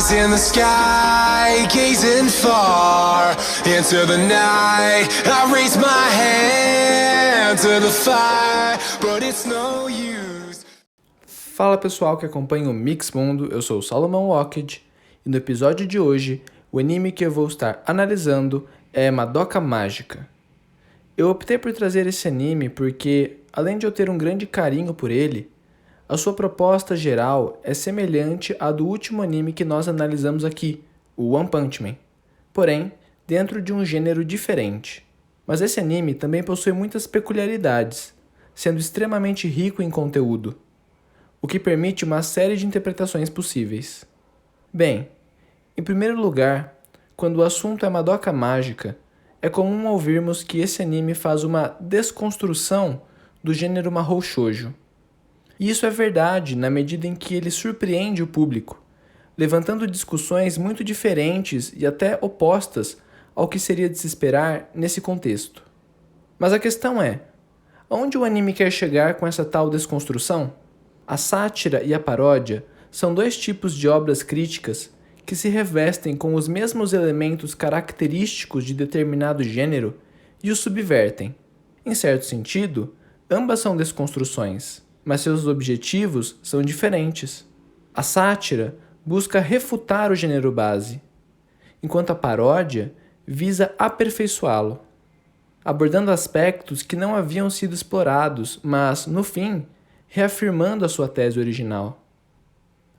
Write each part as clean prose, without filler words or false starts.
Eyes in the sky, gazing far into the night. I raise my hand to the fire, but it's no use. Fala pessoal que acompanha o Mix Mundo, eu sou o Salomão Walked e no episódio de hoje, o anime que eu vou estar analisando é Madoka Mágica. Eu optei por trazer esse anime porque, além de eu ter um grande carinho por ele, a sua proposta geral é semelhante à do último anime que nós analisamos aqui, o One Punch Man, porém, dentro de um gênero diferente. Mas esse anime também possui muitas peculiaridades, sendo extremamente rico em conteúdo, o que permite uma série de interpretações possíveis. Bem, em primeiro lugar, quando o assunto é Madoka Mágica, é comum ouvirmos que esse anime faz uma desconstrução do gênero Mahou Shoujo. E isso é verdade na medida em que ele surpreende o público, levantando discussões muito diferentes e até opostas ao que seria de se esperar nesse contexto. Mas a questão é, aonde o anime quer chegar com essa tal desconstrução? A sátira e a paródia são dois tipos de obras críticas que se revestem com os mesmos elementos característicos de determinado gênero e o subvertem. Em certo sentido, ambas são desconstruções, mas seus objetivos são diferentes. A sátira busca refutar o gênero base, enquanto a paródia visa aperfeiçoá-lo, abordando aspectos que não haviam sido explorados, mas, no fim, reafirmando a sua tese original.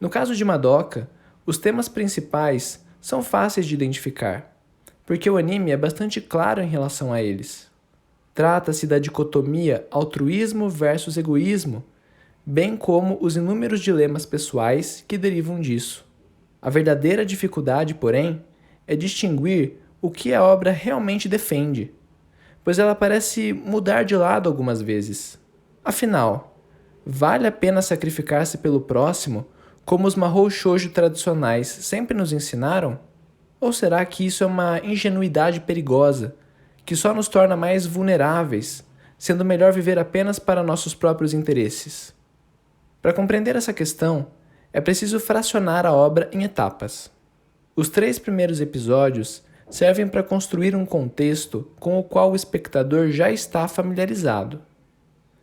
No caso de Madoka, os temas principais são fáceis de identificar, porque o anime é bastante claro em relação a eles. Trata-se da dicotomia altruísmo versus egoísmo, bem como os inúmeros dilemas pessoais que derivam disso. A verdadeira dificuldade, porém, é distinguir o que a obra realmente defende, pois ela parece mudar de lado algumas vezes. Afinal, vale a pena sacrificar-se pelo próximo como os Mahou Shoujo tradicionais sempre nos ensinaram? Ou será que isso é uma ingenuidade perigosa, que só nos torna mais vulneráveis, sendo melhor viver apenas para nossos próprios interesses? Para compreender essa questão, é preciso fracionar a obra em etapas. Os 3 primeiros episódios servem para construir um contexto com o qual o espectador já está familiarizado.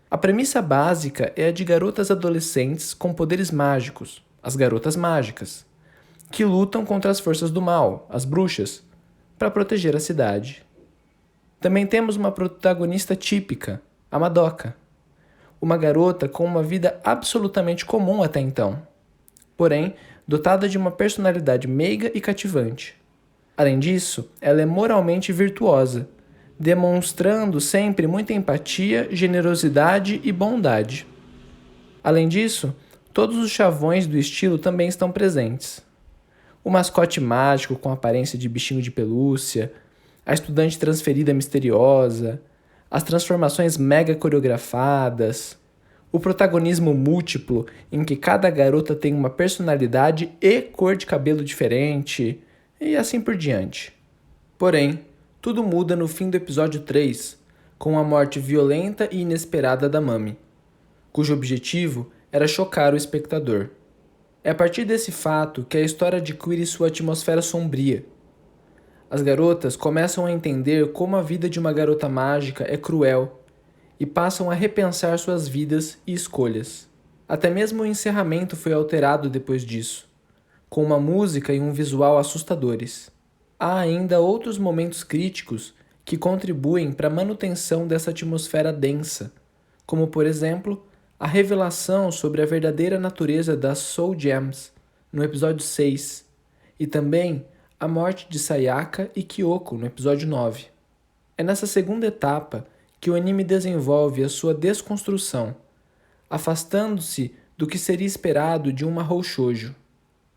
A premissa básica é a de garotas adolescentes com poderes mágicos, as garotas mágicas, que lutam contra as forças do mal, as bruxas, para proteger a cidade. Também temos uma protagonista típica, a Madoka, uma garota com uma vida absolutamente comum até então, porém dotada de uma personalidade meiga e cativante. Além disso, ela é moralmente virtuosa, demonstrando sempre muita empatia, generosidade e bondade. Além disso, todos os chavões do estilo também estão presentes. O mascote mágico com aparência de bichinho de pelúcia, a estudante transferida misteriosa, as transformações mega coreografadas, o protagonismo múltiplo em que cada garota tem uma personalidade e cor de cabelo diferente, e assim por diante. Porém, tudo muda no fim do episódio 3, com a morte violenta e inesperada da Mami, cujo objetivo era chocar o espectador. É a partir desse fato que a história adquire sua atmosfera sombria. As garotas começam a entender como a vida de uma garota mágica é cruel e passam a repensar suas vidas e escolhas. Até mesmo o encerramento foi alterado depois disso, com uma música e um visual assustadores. Há ainda outros momentos críticos que contribuem para a manutenção dessa atmosfera densa, como, por exemplo, a revelação sobre a verdadeira natureza das Soul Gems, no episódio 6, e também a morte de Sayaka e Kyoko, no episódio 9. É nessa segunda etapa que o anime desenvolve a sua desconstrução, afastando-se do que seria esperado de um Mahou Shoujo.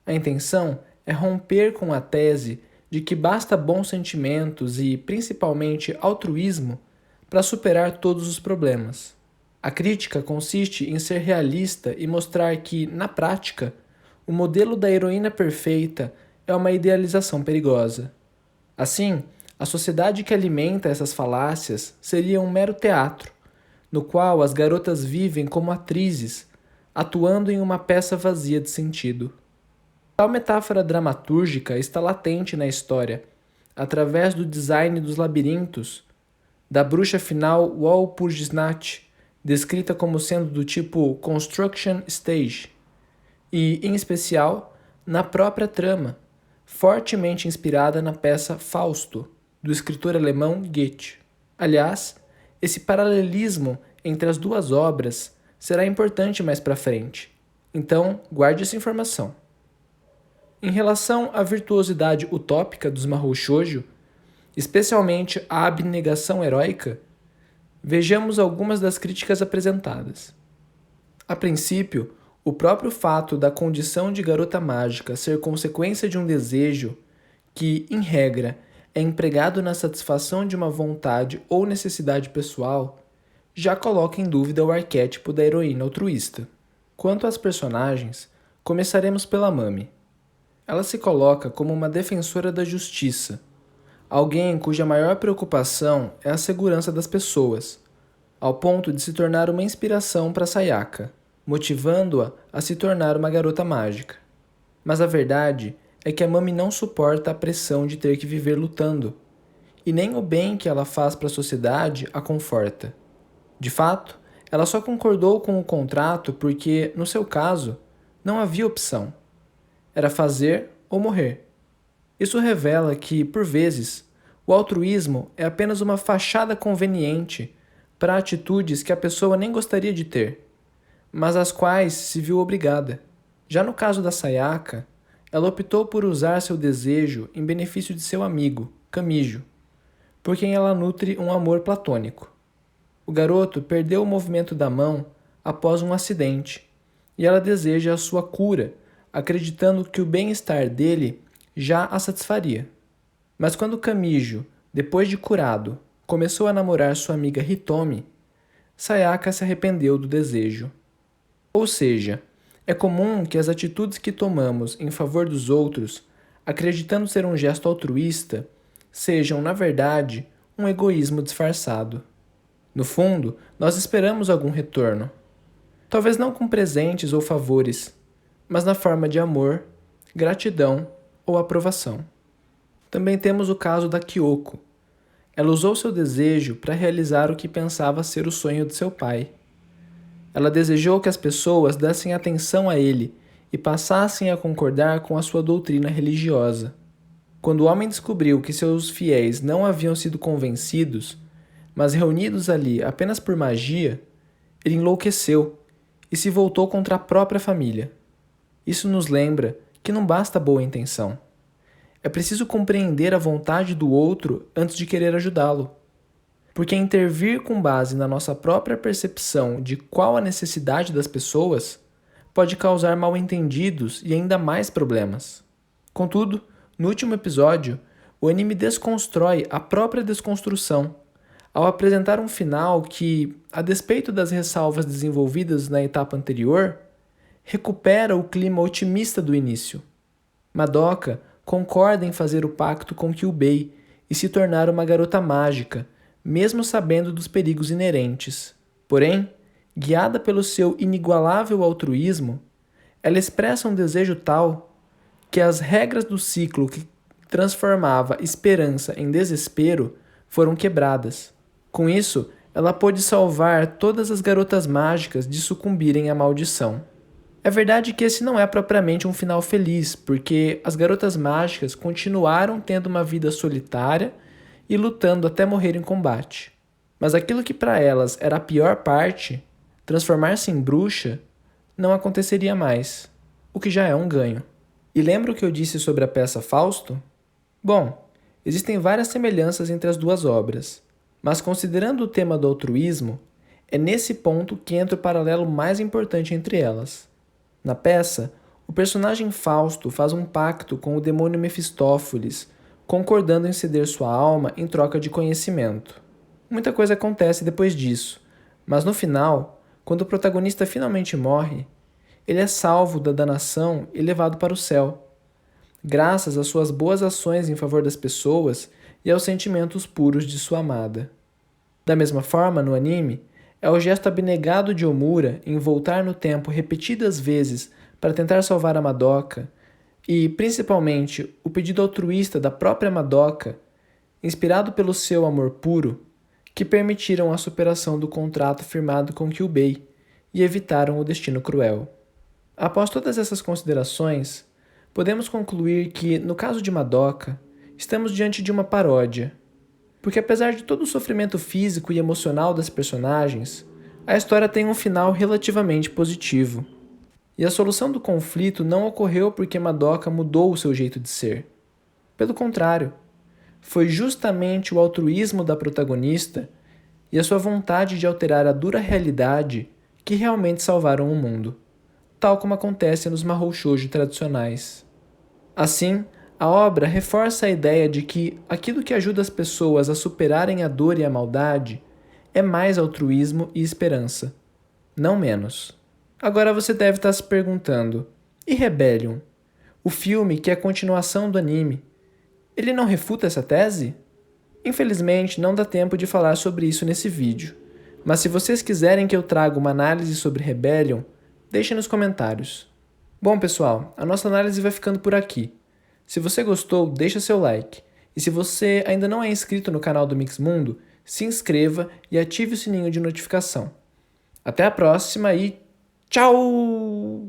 A intenção é romper com a tese de que basta bons sentimentos e, principalmente, altruísmo para superar todos os problemas. A crítica consiste em ser realista e mostrar que, na prática, o modelo da heroína perfeita é uma idealização perigosa. Assim, a sociedade que alimenta essas falácias seria um mero teatro, no qual as garotas vivem como atrizes, atuando em uma peça vazia de sentido. Tal metáfora dramatúrgica está latente na história, através do design dos labirintos, da bruxa final Walpurgisnacht, descrita como sendo do tipo construction stage, e, em especial, na própria trama, fortemente inspirada na peça Fausto, do escritor alemão Goethe. Aliás, esse paralelismo entre as duas obras será importante mais para frente, então guarde essa informação. Em relação à virtuosidade utópica dos Mahou Shoujo, especialmente a abnegação heróica, vejamos algumas das críticas apresentadas. A princípio, o próprio fato da condição de garota mágica ser consequência de um desejo que, em regra, é empregado na satisfação de uma vontade ou necessidade pessoal, já coloca em dúvida o arquétipo da heroína altruísta. Quanto às personagens, começaremos pela Mami. Ela se coloca como uma defensora da justiça, alguém cuja maior preocupação é a segurança das pessoas, ao ponto de se tornar uma inspiração para Sayaka, motivando-a a se tornar uma garota mágica. Mas a verdade é que a Mami não suporta a pressão de ter que viver lutando, e nem o bem que ela faz para a sociedade a conforta. De fato, ela só concordou com o contrato porque, no seu caso, não havia opção. Era fazer ou morrer. Isso revela que, por vezes, o altruísmo é apenas uma fachada conveniente para atitudes que a pessoa nem gostaria de ter, mas às quais se viu obrigada. Já no caso da Sayaka, ela optou por usar seu desejo em benefício de seu amigo, Kamijo, por quem ela nutre um amor platônico. O garoto perdeu o movimento da mão após um acidente, e ela deseja a sua cura, acreditando que o bem-estar dele já a satisfaria. Mas quando Kamijo, depois de curado, começou a namorar sua amiga Hitomi, Sayaka se arrependeu do desejo. Ou seja, é comum que as atitudes que tomamos em favor dos outros, acreditando ser um gesto altruísta, sejam, na verdade, um egoísmo disfarçado. No fundo, nós esperamos algum retorno. Talvez não com presentes ou favores, mas na forma de amor, gratidão ou aprovação. Também temos o caso da Kyoko. Ela usou seu desejo para realizar o que pensava ser o sonho de seu pai. Ela desejou que as pessoas dessem atenção a ele e passassem a concordar com a sua doutrina religiosa. Quando o homem descobriu que seus fiéis não haviam sido convencidos, mas reunidos ali apenas por magia, ele enlouqueceu e se voltou contra a própria família. Isso nos lembra que não basta boa intenção. É preciso compreender a vontade do outro antes de querer ajudá-lo. Porque intervir com base na nossa própria percepção de qual a necessidade das pessoas pode causar mal-entendidos e ainda mais problemas. Contudo, no último episódio, o anime desconstrói a própria desconstrução, ao apresentar um final que, a despeito das ressalvas desenvolvidas na etapa anterior, recupera o clima otimista do início. Madoka concorda em fazer o pacto com Kyubei e se tornar uma garota mágica, mesmo sabendo dos perigos inerentes. Porém, guiada pelo seu inigualável altruísmo, ela expressa um desejo tal que as regras do ciclo que transformava esperança em desespero foram quebradas. Com isso, ela pôde salvar todas as garotas mágicas de sucumbirem à maldição. É verdade que esse não é propriamente um final feliz, porque as garotas mágicas continuaram tendo uma vida solitária e lutando até morrer em combate. Mas aquilo que para elas era a pior parte, transformar-se em bruxa, não aconteceria mais, o que já é um ganho. E lembra o que eu disse sobre a peça Fausto? Bom, existem várias semelhanças entre as duas obras, mas considerando o tema do altruísmo, é nesse ponto que entra o paralelo mais importante entre elas. Na peça, o personagem Fausto faz um pacto com o demônio Mefistófeles, concordando em ceder sua alma em troca de conhecimento. Muita coisa acontece depois disso, mas no final, quando o protagonista finalmente morre, ele é salvo da danação e levado para o céu, graças às suas boas ações em favor das pessoas e aos sentimentos puros de sua amada. Da mesma forma, no anime, é o gesto abnegado de Omura em voltar no tempo repetidas vezes para tentar salvar a Madoka e, principalmente, o pedido altruísta da própria Madoka, inspirado pelo seu amor puro, que permitiram a superação do contrato firmado com Kyubei e evitaram o destino cruel. Após todas essas considerações, podemos concluir que, no caso de Madoka, estamos diante de uma paródia, porque apesar de todo o sofrimento físico e emocional das personagens, a história tem um final relativamente positivo. E a solução do conflito não ocorreu porque Madoka mudou o seu jeito de ser. Pelo contrário, foi justamente o altruísmo da protagonista e a sua vontade de alterar a dura realidade que realmente salvaram o mundo, tal como acontece nos Mahou Shoujo tradicionais. Assim, a obra reforça a ideia de que aquilo que ajuda as pessoas a superarem a dor e a maldade é mais altruísmo e esperança, não menos. Agora você deve estar se perguntando, e Rebellion? O filme, que é a continuação do anime, ele não refuta essa tese? Infelizmente, não dá tempo de falar sobre isso nesse vídeo, mas se vocês quiserem que eu traga uma análise sobre Rebellion, deixem nos comentários. Bom pessoal, a nossa análise vai ficando por aqui. Se você gostou, deixa seu like. E se você ainda não é inscrito no canal do Mix Mundo, se inscreva e ative o sininho de notificação. Até a próxima e tchau!